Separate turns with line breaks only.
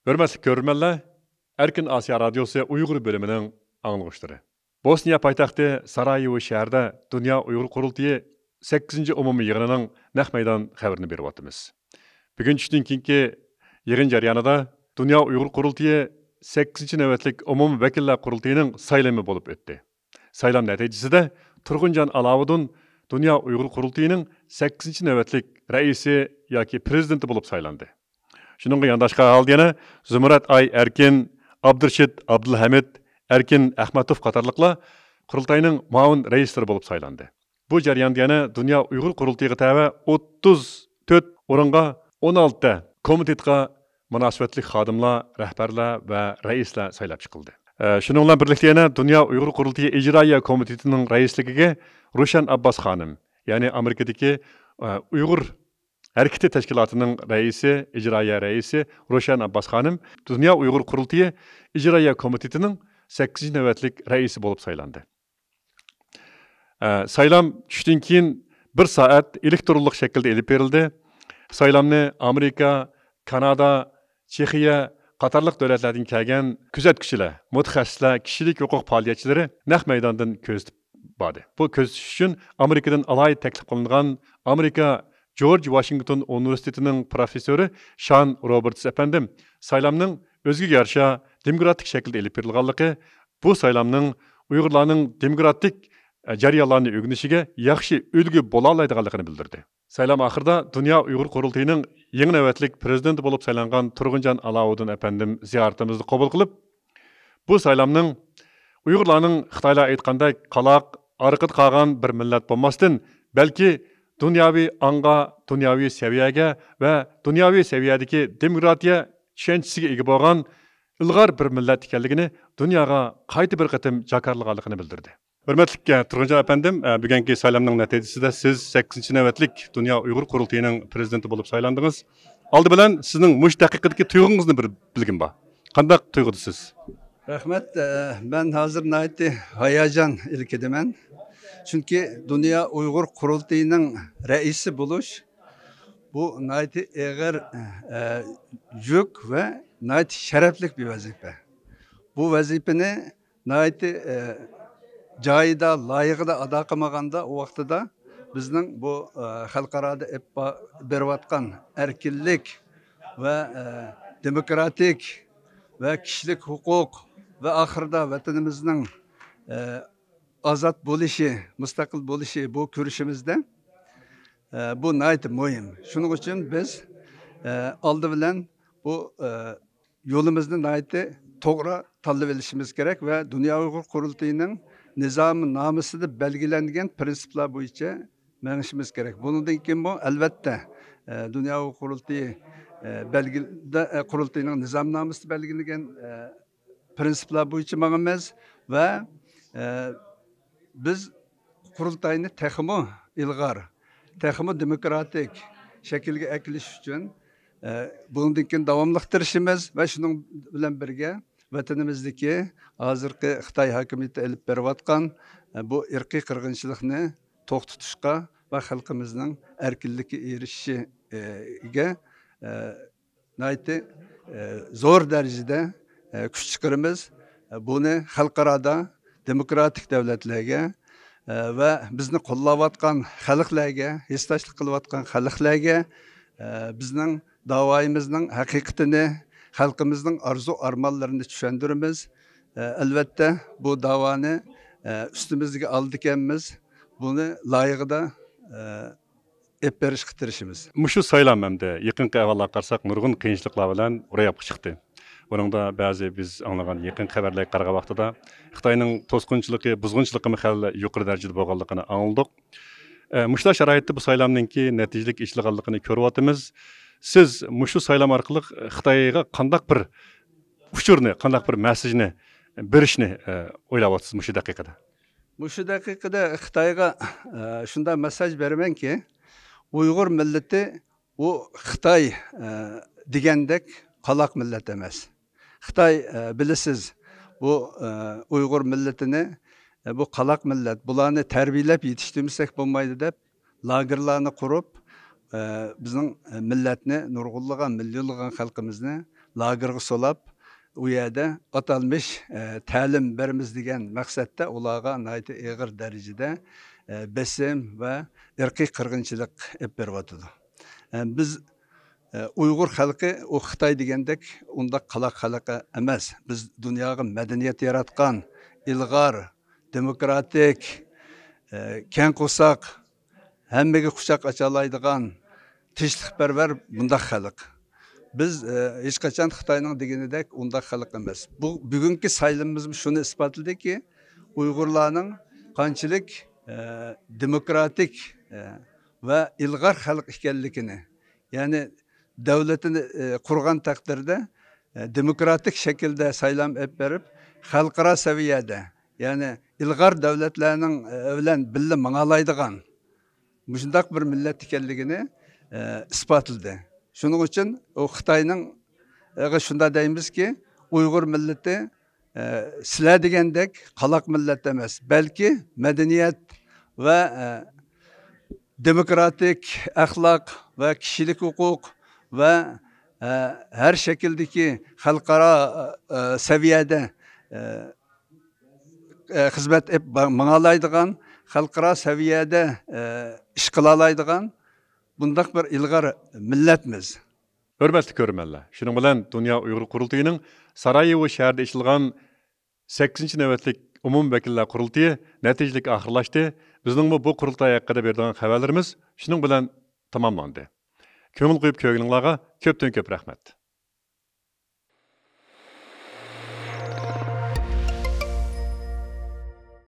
Hörmətli görürmənlər, Erkin Asiya Radyosu Uyghur bölümünün anlıqışları. Bosniya paytaxtı Sarayevo şəhərdə Dünya Uyghur Qurultayı 8-ci umumi yığınının naq meydan xəbərini berib atdımız. Bugün düşdün kinki yığın jaryanıda Dünya Uyghur Qurultayı 8-ci növbətlik umumi vəkillər qurultayının saylamı olub ötdü. Saylam nəticəsində Turğuncan Alavudun Dünya Uyghur Qurultayının 8-ci növbətlik rəisi yoki prezidenti olub saylandı. Şununla yandaşqa halda yana Zümrət Ay Erkin, Abdurşid Abdulhamid, Erkin Ahmatov qatarlıqlar qurultayının muavin reisleri olub saylandı. Bu jarayonda yana Dünya Uyghur Qurultayıga təvə 34 orunğa 16 komitetga münasibətli xadimlar, rəhbərlər və reislər saylab çıxıldı. Şununla birlikdə yana Dünya Uyghur Qurultayı İcraiya Komitetinin reisligiga Ruşan Abbas xanım, yani Amerikadakı Uyghur Hareketi Teşkilatı'nın reisi, icraiya reisi Ruşan Abbas Hanım, Dünya Uyghur Qurultayı İcraiya Komitetinin 8. növbətlik reisi bolup saylandı. Saylam düşdün keyin 1 saat elektronluq şekilde elip verildi. Saylamni Amerika, Kanada, Çexiya, qatarlıq dövlətlərdən gələn küzətküçülər, mütəxəssislər, kişilik hüquq fəaliyyətçiləri naq meydandan közlüb bardı. Bu közlüş üçün Amerikadan alayı təklif qılınğan Amerika George Washington Üniversiteti'nin profesörü Sean Roberts efendim, saylamның özgü yarışa demokratik şekilde elip verilganlığı, bu saylamның Uygurlarning demokratik jarayonlarni öğrenişige yaxshi ulgu bola oladiganligini bildirdi. Saylam ahırda Dünya Uyghur Qurultayının yeni növbətlik prezidenti bolup saylangan Turğuncan Alavudin efendim ziyaretimizni qabul qilib, bu saylamның Uygurlarning Xitoylar aytqanday qalaq, arqıd qalgan bir millat bolmasdan, balki dünyavi anga, dünyavi seviyege ve dünyavi seviyedeki demokratiya tushunchasiga ega bo'lgan ilg'or bir millat ekanligini dunyoga qayta bir qatim jakarlaganligini bildirdi. Hurmatli Turg'unjon efendim, bugungi saylamning natijasida siz 8 navbatlik Dünya Uyghur Qurultayının prezidenti bo'lib saylandingiz. Oldi bilan sizning mush daqiqadagi tuyg'ungizni bir bilgin bor. Qanday tuyg'udasiz?
Rahmat, ben hazır naiti hayajan ilkidimen. Çünkü Dünya Uyghur Qurultayının reisi buluş, bu naiti eğer yük ve naiti şereflik bir vazife. Bu vazifeni naiti cayida, layıqıda ada qılmaganda o vaxtıda bizning bu xalqarada bervatkan erkinlik ve demokratik ve kişilik hukuk ve ahırda vatanimizning azat bo'lişi, müstakil bo'lişi bu görüşümüzde bu nayt mühim. Şunun için biz aldı bilen bu yolumuzni nayt'i to'g'ri tanlab olishimiz gerek ve Dünya Uyghur Qurultayının nizamı namusida belgilengen prensipler bo'yicha menishimiz gerek. Bundan keyin bu albatta Dünya Uyghur Qurultayı Qurultayının nizam namusida belgilengen prensipler bo'yicha mangamiz ve biz qurultayni texmo ilg'or, texmo demokratik shaklga akilish uchun bundan keyin davomlashtirishimiz va shuning bilan birga vatanimizdagi hozirgi Xitoy hokimiyati olib berayotgan bu irqiy qirg'inchilikni to'xtatishga va xalqimizning erkinlikka erishishiga zo'r darajada kuch chiqaramiz. Buni xalqarada demokratik devletlerge ve bizni qo'llayotgan xalqlarga, hissdaşlık qilayotgan xalqlarga bizning davoyimizning haqiqatini, xalqimizning arzu armonlarini tushundiramiz. Albatta bu davoni ustimizga oldikanmiz. Buni loyiqida ep berishga tirishimiz.
Mushu saylam hamda yaqinqi avvallar qarsak nurg'un qiyinchiliklar bilan ro'yobga chiqdi. Bunun da bazı biz anlagan yakın xəbərlər qarğa vaxtıda Xitayının tosqunçılığı, buzğunçılığı xəli yuqarı dərəcədə bolğanlığını anladıq. Muşlar şəraitdə bu saylamninki nəticəlik işləganlığını görüyatımız. Siz muşu saylam arqılıq Xitayga qandaq bir uçurni, qandaq bir mesajni berishni o'ylayapsınız muşu daqiqada?
Muşu daqiqada Xitayga shunday mesaj beraman ki, Uyghur milleti o Xitay degandek qalaq millet emas. Xitay bilisiz bu Uyghur milletini bu qalaq millet bularni tarbiyalab yetishtirmasak bo'lmaydi deb lagerlarni qurib bizning millatni nurg'unlagan, millionlagan xalqimizni lagerga solab, u yerda atalmış ta'lim berimiz degan maqsadda ularga nihoyatda og'ir darajada besim va irqiy qirg'inchilik olib beryotidi. Biz Uyg'ur xalqi u Xitoy degandek undaq qalaq xalqi emas. Biz dunyoga madaniyat yaratgan, ilg'or, demokratik, keng qo'saq, hammaga quchoq ocha oladigan, tinchlikparvar bundaq xalq. Biz hech qachon Xitoyning deganidek undaq xalq emas. Bu bugungi saylanımız shuni isbotladiki, Uyg'urlarning qanchalik demokratik va ilg'or xalq ekanligini, ya'ni davlatini qurgan taqdirda demokratik shaklda saylam olib berib, xalqaro saviyada, ya'ni ilg'or davlatlarning bilan birga mang'alaydigan shundoq bir millat ekanligini isbotladi. Shuning uchun o Xitoyning shunda deymizki, Uyg'ur millati sizlar degandek qaloq millat emas, balki madaniyat va demokratik axloq va kishilik huquq va her şekildeki xalqaro saviyada xizmat mang'alaydigan, xalqaro saviyada ish qilalaydigan bundaq bir ilg'or millatmiz.
Hörmətli görmənlər, şunun bilan Dünya Uyğur Qurultayının Sarayevo şəhərində işlilgan 8-ci növbətlik umum vəkillər qurultayı nəticəlik axırlaşdı. Bizning bu qurultay haqqında berdiğin xəbərlərimiz şunun bilan tamamlandı. Köngül qoyub köngülünlərə köpdən köp rəhmət.